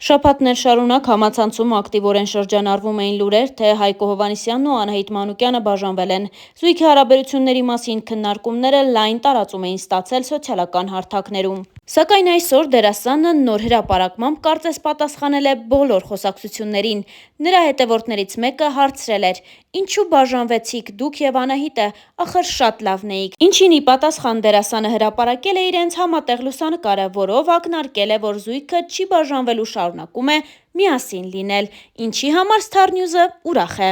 Շաբաթներ շարունակ համացանցում ակտիվորեն շրջանառվում էին լուրեր, թե Հայկո Հովհաննիսյանն ու Անահիտ Մանուկյանը բաժանվել են։ Զույգի հարաբերությունների մասին քննարկումները լայն տարածում էին ստացել սոցիալական հարթակներում։ Սակայն այսօր դերասանը նոր հրապարակմամբ կարծես պատասխանել է բոլոր խոսակցություններին։ Նրա հետևորդներից մեկը հարցրել էր. «Ինչու բաժանվեցիք դուք եւ Անահիտը, ախր շատ լավն էիք»։ Ինչին ի պատասխան դերասանը հրապարակել է իրենց համատեղ լուսանկարը, որով ակնարկել է, որ զույգը չի բաժանվելու, շարունակում է միասին լինել, ինչի համար Star News-ը ուրախ է։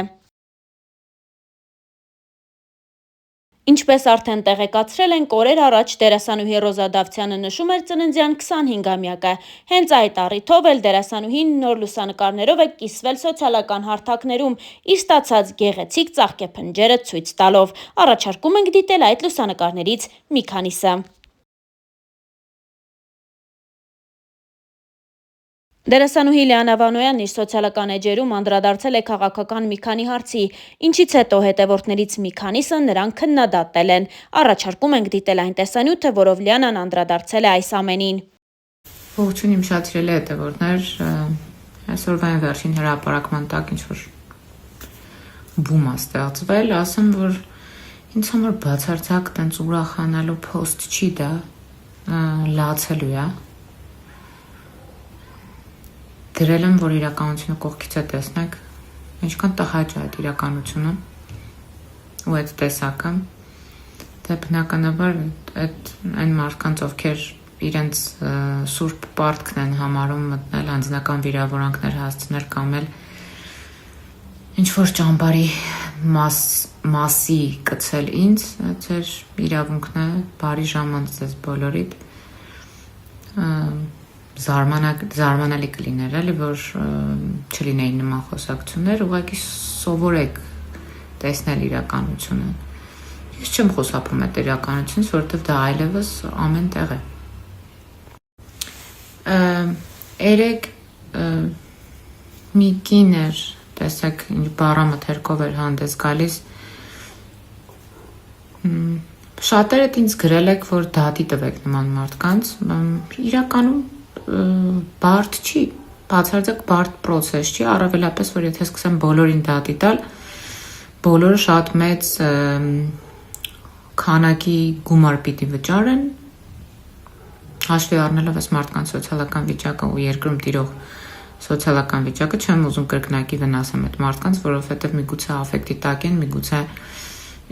Ինչպես արդեն տեղեկացրել ենք, օրեր առաջ դերասանուհի Ռոզա Դավթյանը նշում էր ծննդյան 25-ամյակը։ Հենց այդ առիթով էլ դերասանուհին նոր լուսանկարներով է կիսվել սոցիալական հարթակներում, իր ստացած գեղեցիկ ծաղկեփնջերը ցույց տալով։ Առաջարկում ենք դիտել այդ լուսանկարներից մի քանիսը։ Դերասանուհի Լիանա Վանոյանն իր սոցիալական էջերում անդրադարձել է քաղաքական մի քանի հարցի, ինչից հետո հետևորդներից մի քանիսը նրան քննադատել են։ Առաջարկում ենք դիտել այն տեսանյութը, որով Լիանան անդրադարձել է այս ամենին։ Ողջույն իմ շատ սիրելի հետևորդներ, այսօրվա այն վերջին հրապարակման տակ ինչ-որ բում է ստեղծվել, ասեմ, որ ինձ համար բացարձակ տենց ուրախանալու post չի դա, լացելու է։ Դրել եմ, որ իրականությունը կողքից է տեսնեք, ինչքան տհաճ է այդ իրականությունը ու այդ տեսակը, թե բնականաբար այդ այն մարդկանց, ովքեր իրենց սուրբ պարտքն են համարում մտնել, անձնական վիրավորանքներ հասցնել կամ էլ ինչ-որ ճամբարի մասի կցել ինձ, ձեր իրավունքն է, բարի ժամանց ձեզ բոլորիդ, զարմանալի կլիներ, էլի, որ չլինեին նման խոսակցություններ, ուղղակի սովորեք տեսնել իրականությունը։ Ես չեմ խոսափում այդ իրականությունից, որովհետև դա այլևս ամեն տեղ է։ Երեք մի կին էր, տեսեք, բառամթերքով էր հանդես գալիս, շատերդ ինձ գրել եք, որ դատի տվեք նման մարդկանց, իրականում բարդ չի, բացարձակ բարդ պրոցես չի, առավելապես, որ եթե սկսեմ բոլորին դատի տալ, բոլորը շատ մեծ քանակի գումար պիտի վճարեն, հաշվի առնելով այս մարդկանց սոցիալական վիճակը ու երկրում տիրող սոցիալական վիճակը, չեմ ուզում կրկնակի վնասեմ այդ մարդկանց, որովհետև միգուցե աֆեկտի տակ են, միգուցե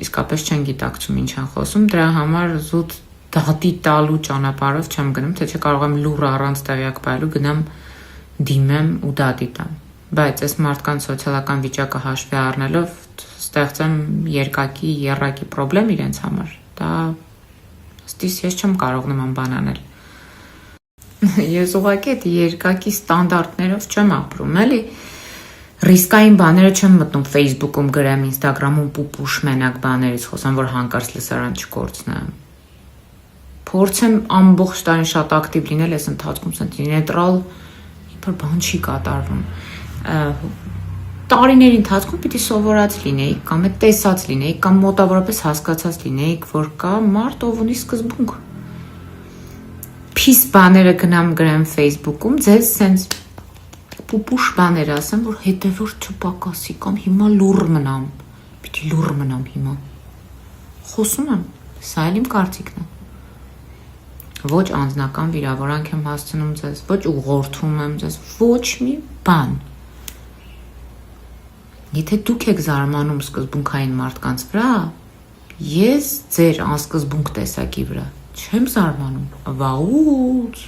իսկապես չեն գիտակցում ինչ են խոսում, դրա համար զուտ դատի տալու ճանապարհով չեմ գնում, թե չկարող եմ լուռ առանց տեղյակ պահելու գնամ դիմեմ ու դատի տամ, բայց այս մարդկանց սոցիալական վիճակը հաշվի առնելով ստեղծեմ երկակի, եռակի պրոբլեմ իրենց համար, դա ստիս ես չեմ կարող նման բան անել։ Ես ուղղակի այդ երկակի ստանդարտներով չեմ ապրում, էլի ռիսկային բաները չեմ մտնում Facebook-ում գրեմ, Instagram-ում պուպուշ մենակ բաներից խոսեմ, որ հանկարծ լսարան չկորցնեմ։ Փորձեմ ամբողջ տարին շատ ակտիվ լինել այս ընթացքում, սենց նեյտրալ իբր բան չի կատարվում։ Տարիների ընթացքում պիտի սովորած լինեիք, կամ տեսած լինեիք, կամ մոտավորապես հասկացած լինեիք, որ կա մարդ, ով ունի սկզբունք։ Փիս բաները գնամ գրեմ Facebook-ում, ձեզ սենց պուպուշ բաներ ասեմ, որ հետևորդ չպակասի, կամ հիմա լուռ մնամ, պիտի լուռ մնամ հիմա։ Խոսում եմ, սա էլ իմ կարծիքն է։ Ոչ անձնական վիրավորանք եմ հասցնում ձեզ, ոչ ուղղորդում եմ ձեզ, ոչ մի բան։ Եթե դուք եք զարմանում սկզբունքային մարդկանց վրա, ես ձեր անսկզբունք տեսակի վրա չեմ զարմանում, վաուց։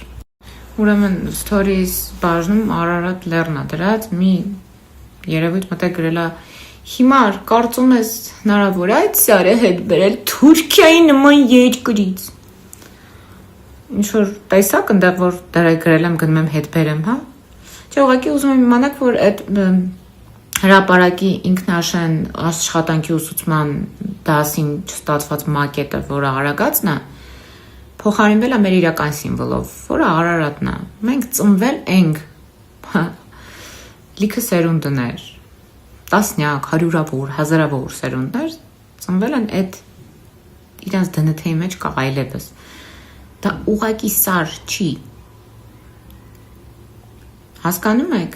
Ուրեմն stories բաժնում Արարատ Լեռնա դրած մի երևույթ մտել գրել է հիմար կարծում ես հնարավոր է այդ սարը հետ բերել Թուրքիայի նման երկրից։ Ինչ որ տեսակ ընդեղ որ դրա գրել եմ գնում եմ հետ բերեմ, հա։ Չէ, ուղղակի ուզում եմ իմանալ, որ այդ հրապարակի ինքնաշեն աշխատանքի ուսուցման դասին չստացված մակետը, որը Արագածն է, փոխարինվել է մեր իրական սիմվոլով, որը Արարատն է։ Մենք ծնվել ենք լիքը սերունդներ, տասնյակ, հարյուրավոր, հազարավոր սերունդներ ծնվել են այդ իրենց դնթեի մեջ կա այլևս։ Դա ուղղակի սար չի։ Հասկանում եք։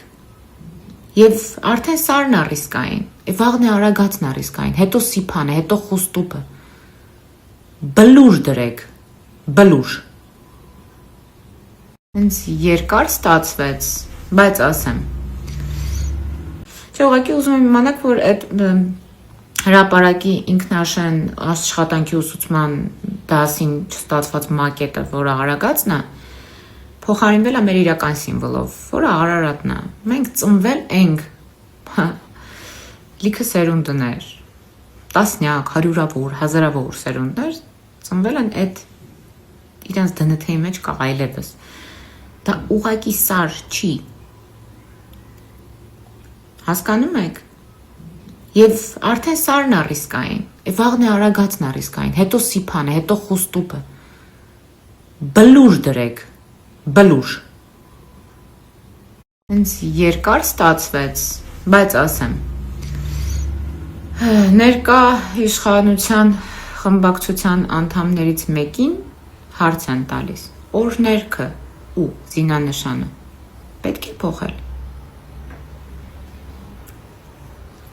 Եվ արդեն սարն է ռիսկային, վաղն է արագածն է ռիսկային, հետո սիփանը, հետո խուստուպը։ Բլուր դրեք, բլուր։ Հենց երկար ստացվեց, բայց ասեմ։ Չէ, ուղղակի ուզում եմ իմանալ, որ այդ հրապարակի ինքնաշեն աշխատանքի ուսուցման դասին չստացված մակետը, որը արագածն է, փոխարինվել է մեր իրական սիմվոլով, որը Արարատն է։ Մենք ծնվել ենք լիքը սերունդներ, տասնյակ, հարյուրավոր, հազարավոր սերունդներ ծնվել են այդ իրենց դնթեի մեջ կա այլևս։ Դա ուղղակի սար չի։ Հասկանում եք։ Եվ արդեն սարն է ռիսկային, վաղն է արագածն է ռիսկային, հետո սիփանը, հետո խուստուպը։ Բլուր դրեք, բլուր։ Հենց երկար ստացվեց, բայց ասեմ։ Ներկա իշխանության խմբակցության անդամներից մեկին հարց են տալիս. օրհներգը ու զինանշանը պետք է փոխել։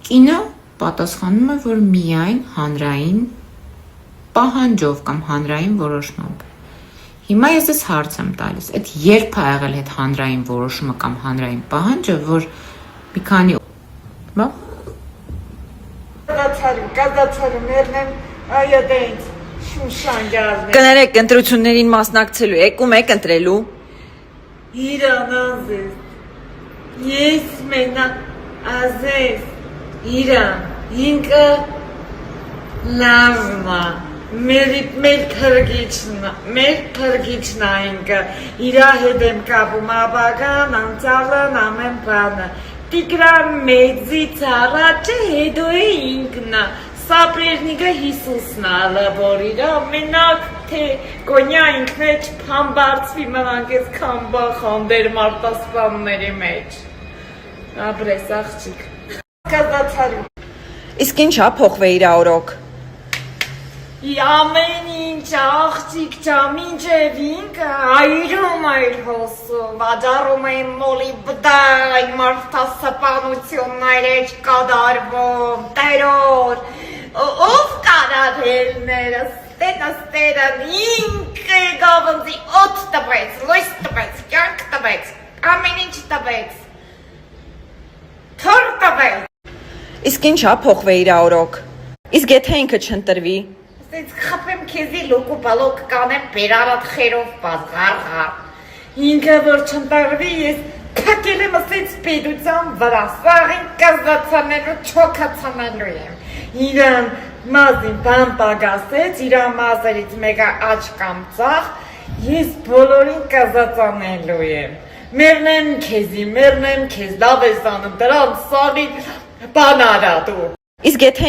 Կինը պատասխանում է, որ միայն հանրային պահանջով կամ հանրային որոշմամբ։ Հիմա ես ես հարց եմ տալիս, այդ երբ է եղել այդ հանրային որոշումը կամ հանրային պահանջը, որ մի քանի բա Կազացարում ներնեմ այադենց շուշան գազնեմ։ Կներեք ընտրություններին մասնակցելու եք ու մեկ ընտրելու։ Իրան ազես, ես մենակ ազես, իրան, ինքը լավնա, մեր թրգիչնա ինքը, իրա հետ եմ կապում աբագան, անցալն, ամեն բանը, տիկրան մեծից առաջը հետո է ինքնա, սապրերնիկը Հիսուսնա լաբոր իրա, մենակ թե գոնյա ինքն է չպամբարձվի մնանք ես կամբա խանդեր մարտասպանների մեջ, ապրես աղջիկ, կազացարում։ Իսկ ինչա փոխվեիր օրոք։ Ամեն ինչ աղջիկ ջամ ինչև ինքը այրում էր հոսում, վաճառում էին մոլի բդայ, մարդասպանություններ էր կատարվում, տերոր, ով կարարելները, ստենան, ինքը գավնձի օդ տվեց, լույս տվեց, կյանք տվեց, ամեն ինչ տվեց, թոր տվեց։ Իսկ ինչա փոխվեիր օրոք։ Իսկ եթե ինքը չընտրվի։ Սենց խապեմ քեզի լոկու բալոկ կանեմ բերարատ խերով բազղարղար։ Ինքը որ չընտրվի ես փակել եմ ասենց պետության վրա, սաղին կազացանելու չոքացանելու եմ։ Իրան մազին բան պագասեց, իրան մազերից մեկը աչ կամ ծախ, ես բոլորին կազացանելու եմ։ Մերնեմ քեզ, լավ ես անում, դրան սաղին բան արա դու։ Իսկ եթե